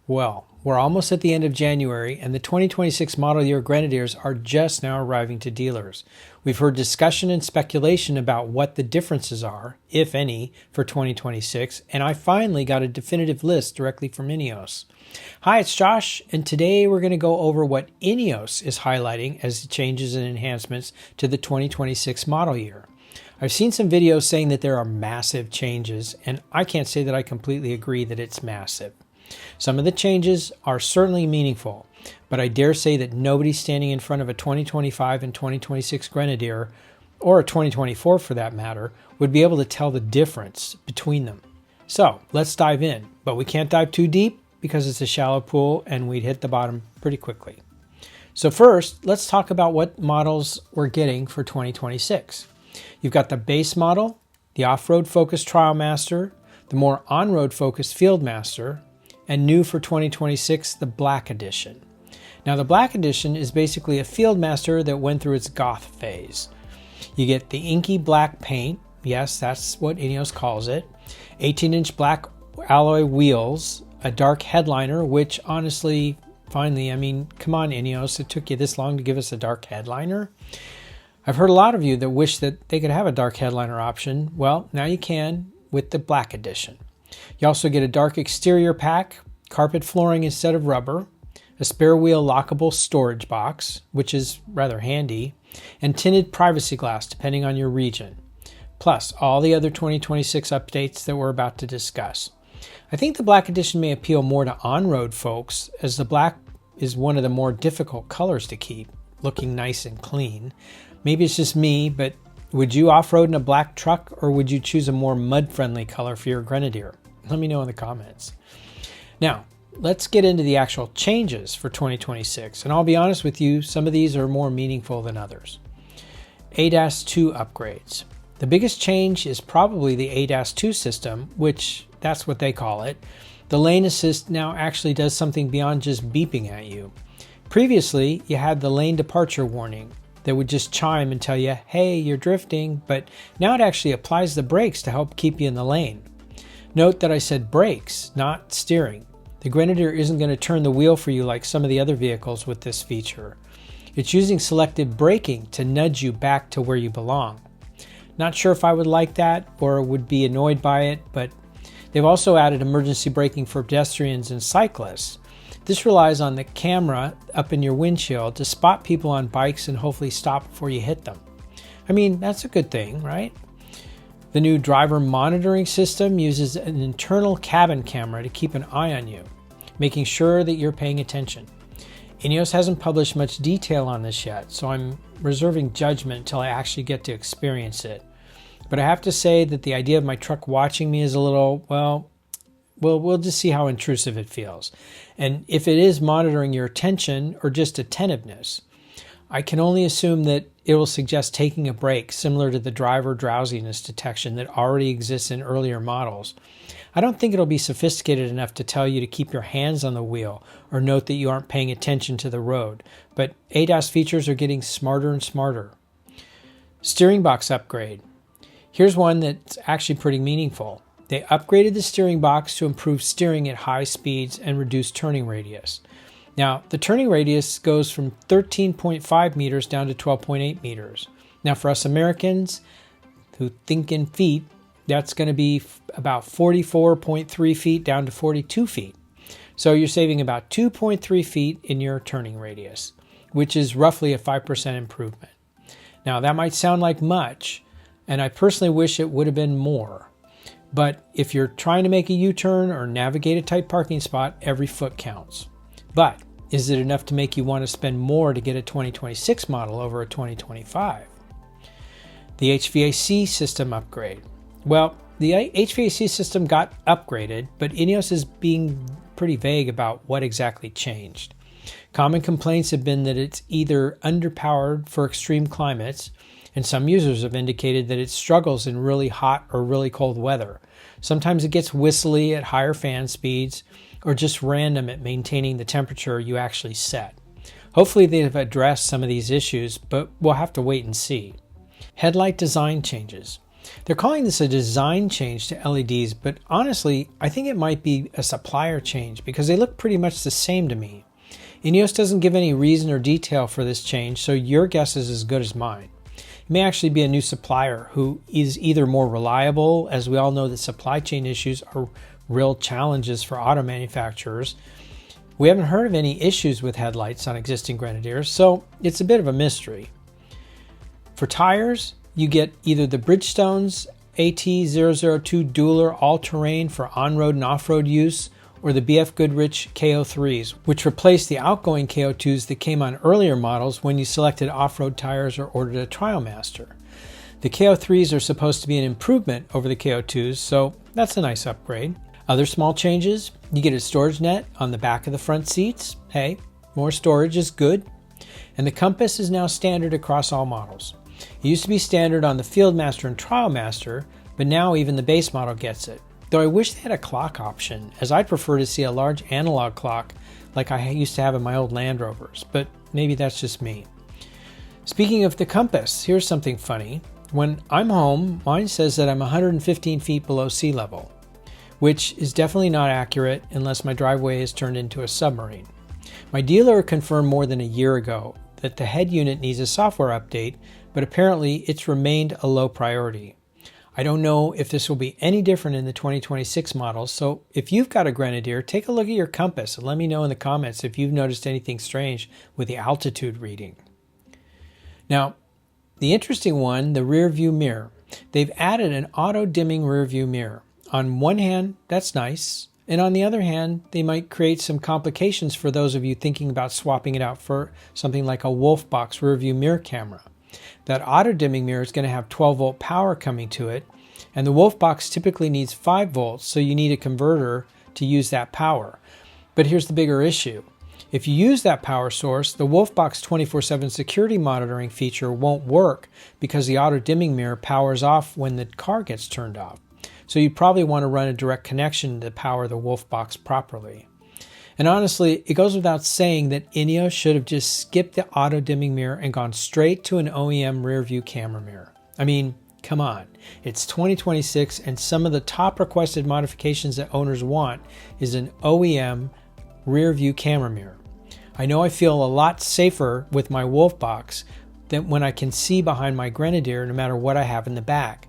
Well, we're almost at the end of January, and the 2026 Model Year Grenadiers are just now arriving to dealers. We've heard discussion and speculation about what the differences are, if any, for 2026, and I finally got a definitive list directly from INEOS. Hi, it's Josh, and today we're going to go over what INEOS is highlighting as the changes and enhancements to the 2026 model year. I've seen some videos saying that there are massive changes, and I can't say that I completely agree that it's massive. Some of the changes are certainly meaningful, but I dare say that nobody standing in front of a 2025 and 2026 Grenadier, or a 2024 for that matter, would be able to tell the difference between them. So let's dive in, but we can't dive too deep because it's a shallow pool and we'd hit the bottom pretty quickly. So first, let's talk about what models we're getting for 2026. You've got the base model, the off-road focused Trial Master, the more on-road focused Field Master, and new for 2026, the Black Edition. Now the Black Edition is basically a Field Master that went through its goth phase. You get the inky black paint, yes, that's what INEOS calls it, 18-inch black alloy wheels, a dark headliner, which honestly, finally, I mean, come on INEOS, it took you this long to give us a dark headliner? I've heard a lot of you that wish that they could have a dark headliner option. Well, now you can with the Black Edition. You also get a dark exterior pack, carpet flooring instead of rubber, a spare wheel lockable storage box, which is rather handy, and tinted privacy glass depending on your region, plus all the other 2026 updates that we're about to discuss. I think the Black Edition may appeal more to on-road folks, as the black is one of the more difficult colors to keep, looking nice and clean. Maybe it's just me, but would you off-road in a black truck, or would you choose a more mud-friendly color for your Grenadier? Let me know in the comments. Now, let's get into the actual changes for 2026, and I'll be honest with you, some of these are more meaningful than others. ADAS 2 upgrades. The biggest change is probably the ADAS 2 system, which that's what they call it. The lane assist now actually does something beyond just beeping at you. Previously, you had the lane departure warning that would just chime and tell you, hey, you're drifting, but now it actually applies the brakes to help keep you in the lane. Note that I said brakes, not steering. The Grenadier isn't going to turn the wheel for you like some of the other vehicles with this feature. It's using selective braking to nudge you back to where you belong. Not sure if I would like that or would be annoyed by it, but they've also added emergency braking for pedestrians and cyclists. This relies on the camera up in your windshield to spot people on bikes and hopefully stop before you hit them. I mean, that's a good thing, right? The new driver monitoring system uses an internal cabin camera to keep an eye on you, making sure that you're paying attention. INEOS hasn't published much detail on this yet, so I'm reserving judgment until I actually get to experience it. But I have to say that the idea of my truck watching me is a little, well, we'll just see how intrusive it feels. And if it is monitoring your attention or just attentiveness, I can only assume that it will suggest taking a break, similar to the driver drowsiness detection that already exists in earlier models. I don't think it'll be sophisticated enough to tell you to keep your hands on the wheel or note that you aren't paying attention to the road, but ADAS features are getting smarter and smarter. Steering box upgrade. Here's one that's actually pretty meaningful. They upgraded the steering box to improve steering at high speeds and reduce turning radius. Now, the turning radius goes from 13.5 meters down to 12.8 meters. Now, for us Americans who think in feet, that's going to be about 44.3 feet down to 42 feet. So you're saving about 2.3 feet in your turning radius, which is roughly a 5% improvement. Now, that might sound like much, and I personally wish it would have been more. But if you're trying to make a U-turn or navigate a tight parking spot, every foot counts. But is it enough to make you want to spend more to get a 2026 model over a 2025? The HVAC system upgrade. Well, the HVAC system got upgraded, but INEOS is being pretty vague about what exactly changed. Common complaints have been that it's either underpowered for extreme climates, and some users have indicated that it struggles in really hot or really cold weather. Sometimes it gets whistly at higher fan speeds, or just random at maintaining the temperature you actually set. Hopefully they've addressed some of these issues, but we'll have to wait and see. Headlight design changes. They're calling this a design change to LEDs, but honestly, I think it might be a supplier change because they look pretty much the same to me. INEOS doesn't give any reason or detail for this change, so your guess is as good as mine. It may actually be a new supplier who is either more reliable, as we all know that supply chain issues are real challenges for auto manufacturers. We haven't heard of any issues with headlights on existing Grenadiers, so it's a bit of a mystery. For tires, you get either the Bridgestone's AT002 Dueler all-terrain for on-road and off-road use, or the BF Goodrich KO3s, which replace the outgoing KO2s that came on earlier models when you selected off-road tires or ordered a TrialMaster. The KO3s are supposed to be an improvement over the KO2s, so that's a nice upgrade. Other small changes, you get a storage net on the back of the front seats. Hey, more storage is good. And the compass is now standard across all models. It used to be standard on the Fieldmaster and TrialMaster, but now even the base model gets it. Though I wish they had a clock option, as I'd prefer to see a large analog clock like I used to have in my old Land Rovers, but maybe that's just me. Speaking of the compass, here's something funny. When I'm home, mine says that I'm 115 feet below sea level, which is definitely not accurate unless my driveway is turned into a submarine. My dealer confirmed more than a year ago that the head unit needs a software update, but apparently it's remained a low priority. I don't know if this will be any different in the 2026 models, so if you've got a Grenadier, take a look at your compass and let me know in the comments if you've noticed anything strange with the altitude reading. Now, the interesting one, the rear view mirror. They've added an auto-dimming rear view mirror. On one hand, that's nice, and on the other hand, they might create some complications for those of you thinking about swapping it out for something like a Wolfbox rear view mirror camera. That auto-dimming mirror is going to have 12-volt power coming to it, and the Wolfbox typically needs 5 volts, so you need a converter to use that power. But here's the bigger issue. If you use that power source, the Wolfbox 24/7 security monitoring feature won't work because the auto-dimming mirror powers off when the car gets turned off. So you probably want to run a direct connection to power the Wolfbox properly. And honestly, it goes without saying that INEOS should have just skipped the auto-dimming mirror and gone straight to an OEM rear view camera mirror. I mean, come on. It's 2026 and some of the top requested modifications that owners want is an OEM rear view camera mirror. I know I feel a lot safer with my Wolfbox than when I can see behind my Grenadier no matter what I have in the back.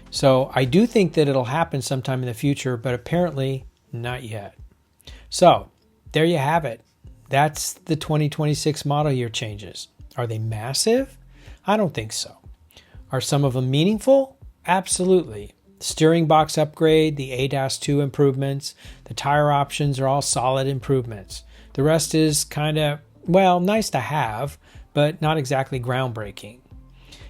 So I do think that it'll happen sometime in the future, but apparently not yet. So there you have it. That's the 2026 model year changes. Are they massive? I don't think so. Are some of them meaningful? Absolutely. The steering box upgrade, the ADAS 2 improvements, the tire options are all solid improvements. The rest is kind of, well, nice to have, but not exactly groundbreaking.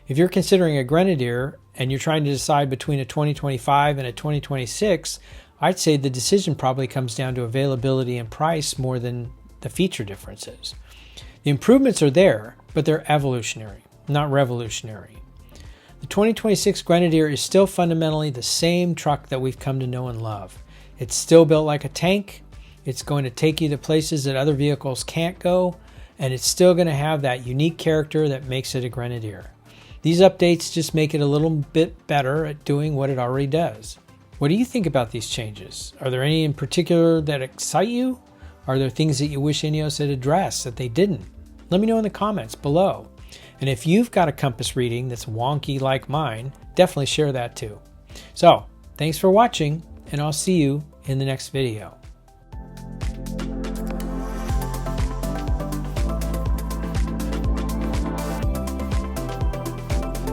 If you're considering a Grenadier and you're trying to decide between a 2025 and a 2026, I'd say the decision probably comes down to availability and price more than the feature differences. The improvements are there, but they're evolutionary, not revolutionary. The 2026 Grenadier is still fundamentally the same truck that we've come to know and love. It's still built like a tank, it's going to take you to places that other vehicles can't go, and it's still going to have that unique character that makes it a Grenadier. These updates just make it a little bit better at doing what it already does. What do you think about these changes? Are there any in particular that excite you? Are there things that you wish INEOS had addressed that they didn't? Let me know in the comments below. And if you've got a compass reading that's wonky like mine, definitely share that too. So, thanks for watching, and I'll see you in the next video.